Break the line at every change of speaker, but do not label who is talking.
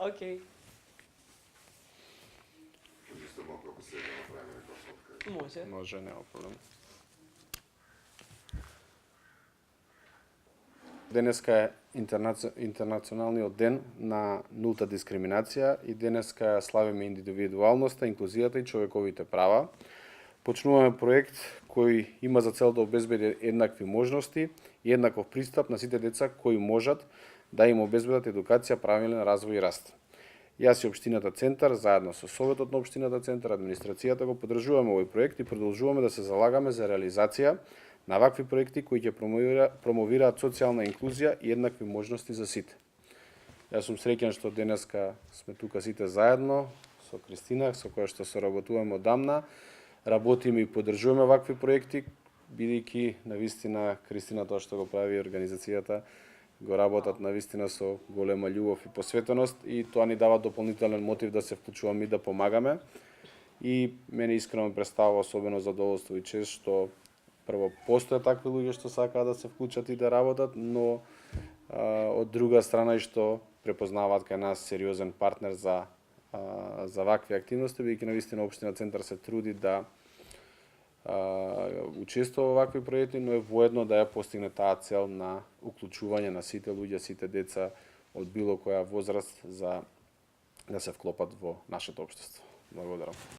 Океј.
Исто малку ако се да направиме некоја фотка.
Може.
Може, нема проблем. Денеска е интернационалниот ден на нулта дискриминација и денеска славиме индивидуалноста, инклузијата и човековите права. Почнуваме проект кој има за цел да обезбеди еднакви можности и еднаков пристап на сите деца кои можат да им обезбедат едукација, правилен развој и раст. Јас и Општината Центар, заедно со Советот на Општината Центар, администрацијата го поддржуваме овој проект и продолжуваме да се залагаме за реализација на вакви проекти кои ќе промовираат социјална инклузија и еднакви можности за сите. Јас сум среќен што денеска сме тука сите заедно со Кристина, со која што соработуваме одамна, работиме и поддржуваме вакви проекти, бидејќи навистина Кристина тоа што го прави организацијата го работат навистина со голема љубов и посветеност и тоа ни дава дополнителен мотив да се вклучуваме и да помагаме. И мене искрено ме представува особено задоволство и чест што прво постојат такви луѓе што сакаат да се вклучат и да работат, но од друга страна и што препознаваат кај нас сериозен партнер за вакви активности, бидејќи навистина Општина Центар се труди да учествува во вакви проекти, но е воедно да ја постигне таа цел на уклучување на сите луѓе, сите деца од било која возраст за да се вклопат во нашето општество. Благодарам.